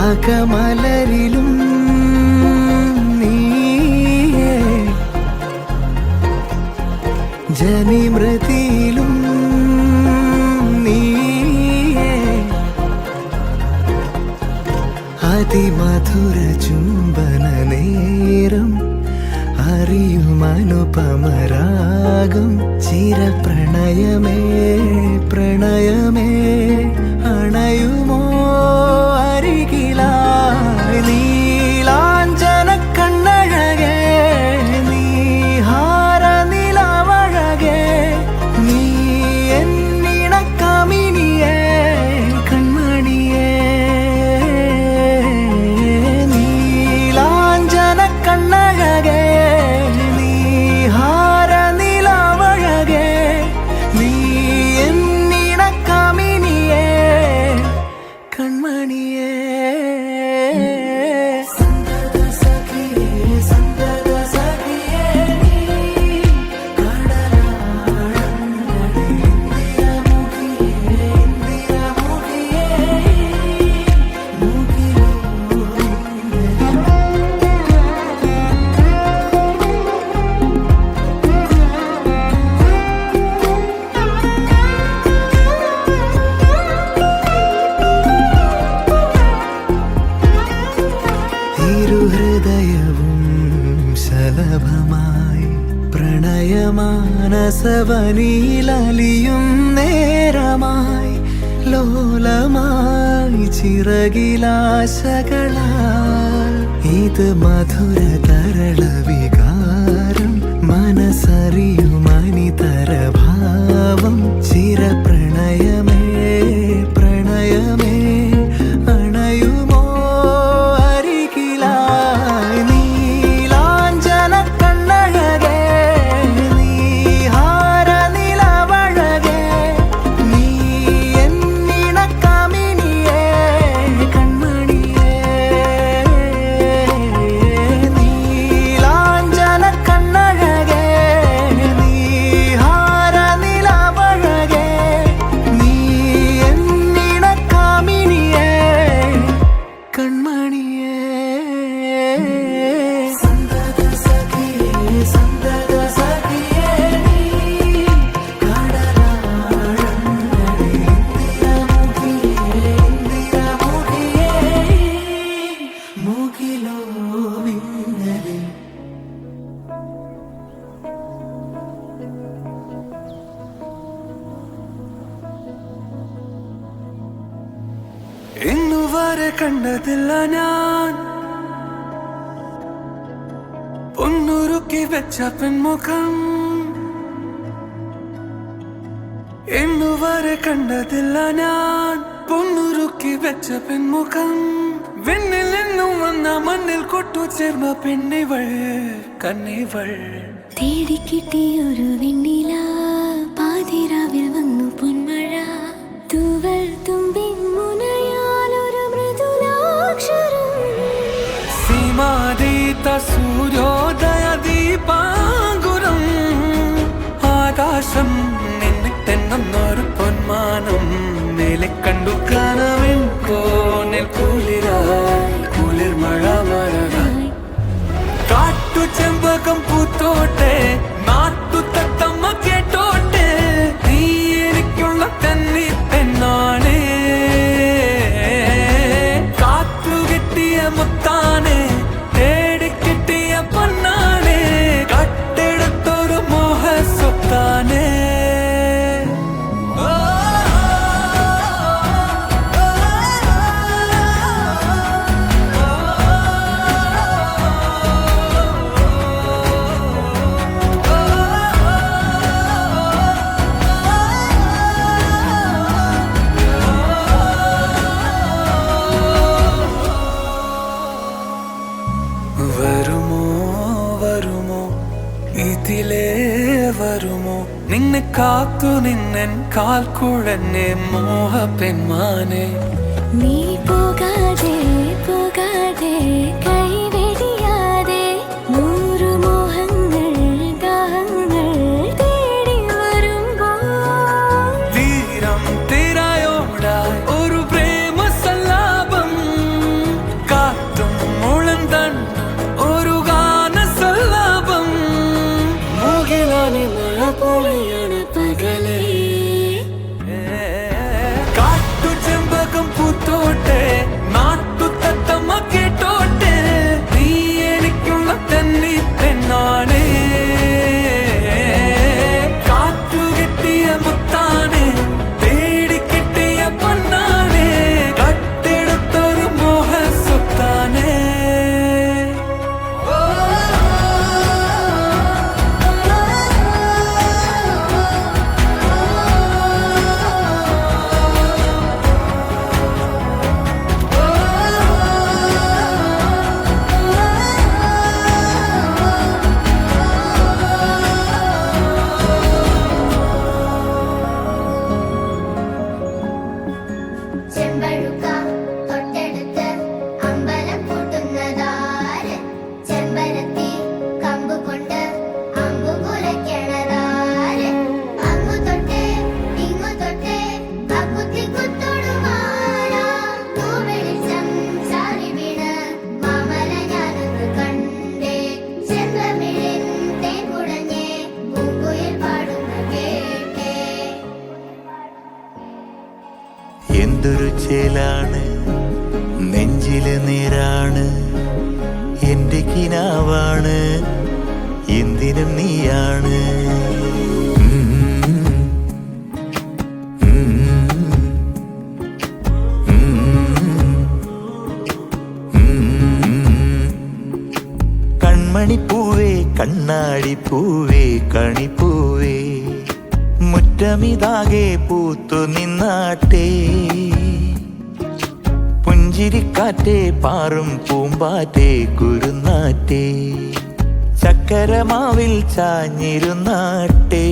അകമലരിലും നീയേ, ജനിമൃതിയിലും നീയേ, അതിമധുര ചുംബന നേരം അറിയുമനുപമരാഗം ചിരപ്രണയമേ പ്രണയമേ അണയുമോ അരികിലായി നീലാഞ്ചന കണ്ണഴകേ നീഹാര നിലവഴകേ നീ എന്നിണക്കമിനിയേ കൺമണിയേ നീലാഞ്ചന കണ്ണഴകേ നീഹാര നിലവഴകേ നീ എന്നിണക്കമിനിയേ കൺമണിയേ ഹൃദയവും ശലഭമായി പ്രണയമാനസവനിലലിയും നേരമായി ലോലമായി ചിറകിലാശകളാൽ ഇത് മധുര തരള വികാരം മനസ്സറിയുമനിതര ഭാവം ചിരപ്രണയമേ പ്രണയമേ അണയുമോ അരികിലായി നീലാഞ്ചന കണ്ണഴകേ നീഹാര നിലവഴകേ നീ എന്നിണക്കമിനിയേ കൺമണിയേ നീലാഞ്ചന കണ്ണഴകേ നീഹാര നിലവഴകേ നീ എന്നിണക്കമിനിയേ കൺമണിയേ സന്തത സഖിയേ സന്തത സഖിയേ നീ കടലാഴങ്ങളിൽ ഇന്ദിരമുഖിയേ മുകിലോ മിന്നലിൽ ഇന്നുവരെ കണ്ടതില്ല ഞാൻ പൊന്നുരുക്കി വെച്ച പെൺമുഖം ഇന്നുവരെ കണ്ടതില്ല ഞാൻ പൊന്നുരുക്കി വെച്ച പെൺമുഖം വിണ്ണിൽ നിന്നും വന്ന മണ്ണിൽ കൊട്ടു ചേർന്ന പെണ്ണിവൾ കണ്ണിവൾ തേടിക്കിട്ടിയൊരു വെണ്ണില പാതിരാവിൽ വന്നു പൊന്മഴ തൂവൽ തുമ്പിൻ മുനയാലൊരു മൃദുലാക്ഷരം സീമാതീത സൂര്യോദയ ദീപാങ്കുരം ആകാശം നിന്നിട്ടെന്നൊരു പൊന്മാനം മേലെ കണ്ടു കനവിൻ കോണിൽ കുളിരായി കുളിർ മഴ മഴകായി കാട്ടു ചെമ്പകം പൂത്തോട്ടെ നാട്ടു തത്തമ്മ കേട്ടോട്ടെ നീ എനിക്കുള്ള തന്നി പെണ്ണാണേ കാത്തുകിട്ടിയ മുത്താനെ തേടിക്കിട്ടിയ പൊന്നാനെ കട്ടെടുത്തൊരു മോഹ സ്വത്താനേ വരുമോ വരുമോ ഇതിലേ വരുമോ നിന്നെ കാത്തു നിന്നൻ കാൽക്കുഴന്നെ മോഹ പെൺമാനെ നീ പോകാതെ പോകാതെ കൈവെടിയാതെ നൂറു മോഹങ്ങൾ ദാഹങ്ങൾ തേടി വരുമ്പോൾ തീരം തിരയോടായി ഒരു പ്രേമ സല്ലാപം എന്തൊരു ചേലാണ് നെഞ്ചില് നേരാണ് എന്റെ കിനാവാണ് എന്തിനും നീയാണ് കൺമണിപ്പൂവേ കണ്ണാടിപ്പൂവേ കണിപ്പൂവേ മുറ്റമിതാകെ പൂത്തു നിന്നാട്ടെ പുഞ്ചിരിക്കാറ്റേ പാറും പൂമ്പാറ്റേ കുരുന്നാറ്റേ ചക്കരമാവിൽ ചാഞ്ഞിരുന്നാട്ടെ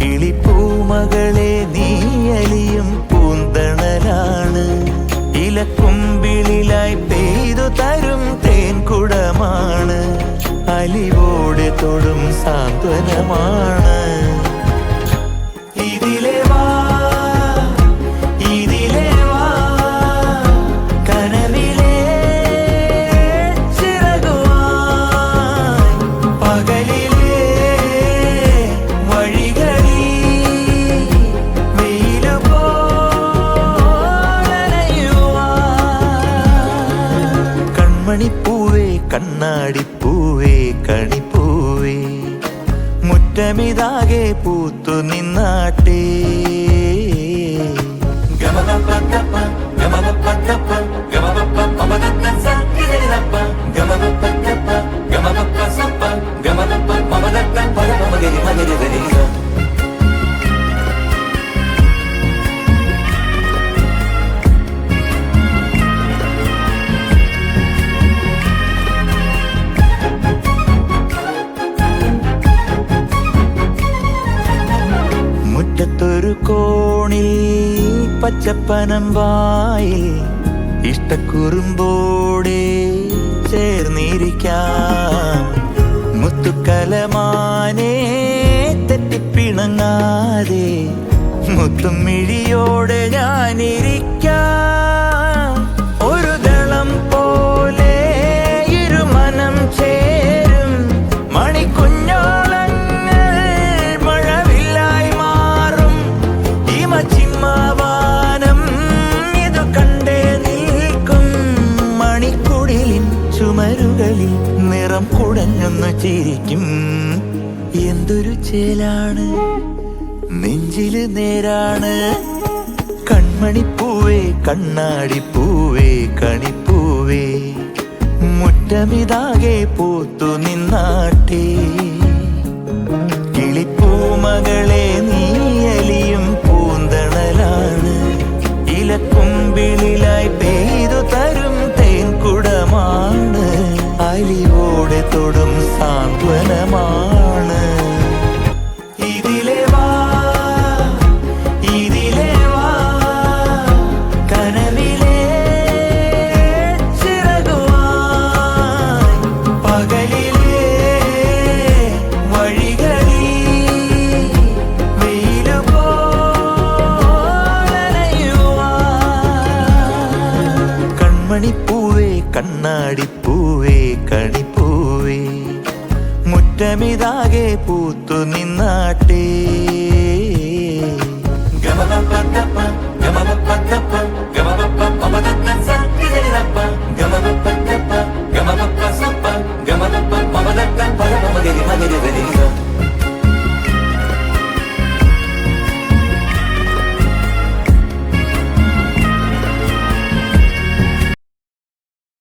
കിളിപ്പൂമകളെ നീയലിയും പൂന്തണലാണ് ഇലക്കുമ്പിളിലായി പെയ്തു തരും തേൻകുടമാണ് അലിവോടെ തൊടും സാന്ത്വനമാണ് ഇതിലെ വാ ഇതിലെ വാ കനവിലെ ചിറകുവായി പകലിലെ വഴികളിൽ വെയിലു പോലനയുവാൻ കൺമണിപ്പൂവേ കണ്ണാടിപ്പൂവേ കണിപ്പൂവേ മുറ്റമിതാകെ പൂത്തു നിന്നാട്ടെ മുറ്റത്തൊരു കോണിൽ പച്ചപ്പനമ്പായിൽ ഇഷ്ടക്കുറുമ്പോടെ ചേർന്നിരിക്കാം മുത്തുക്കലമാനെ തെറ്റിപ്പിണങ്ങാതെ മുത്തും മിഴിയോടെ ഞാനിരിക്കാം ഒരു ദളം പോലെ ഇരുമനം ചേരും മണിക്കുഞ്ഞോളങ്ങൾ മഴവില്ലായി മാറും ഹിമചിമ്മാവാനം ഇതു കണ്ടേ നിൽക്കും മണിക്കുടിലിൻ ചുമരുകളിൽ നിറം കുടഞ്ഞൊന്നു ചിരിക്കും എന്തൊരു ചേലാണ് നെഞ്ചില് നേരാണ് കൺമണിപ്പൂവേ കണ്ണാടിപ്പൂവേ കണിപ്പൂവേ മുറ്റമിതാകെ പൂത്തു നിന്നാട്ടെ കിളിപ്പൂമകളെ നീയലിയും പൂന്തണലാണ് ഇലക്കുമ്പിളിലായി പെയ്തു തരും തേൻകുടമാണ് അലിവോടെ തൊടും സാന്ത്വനമാണ് ഇതിലെ വാ ഇതിലെ വാ കനവിലെ ചിറകുവായി പകലിലെ വഴികളിൽ വെയിലു പോലനയുവാൻ കൺമണിപ്പൂവേ കണ്ണാടിപ്പൂവേ കണിപ്പൂവേ മുറ്റമിതാകെ പൂത്തു നിന്നാട്ടെ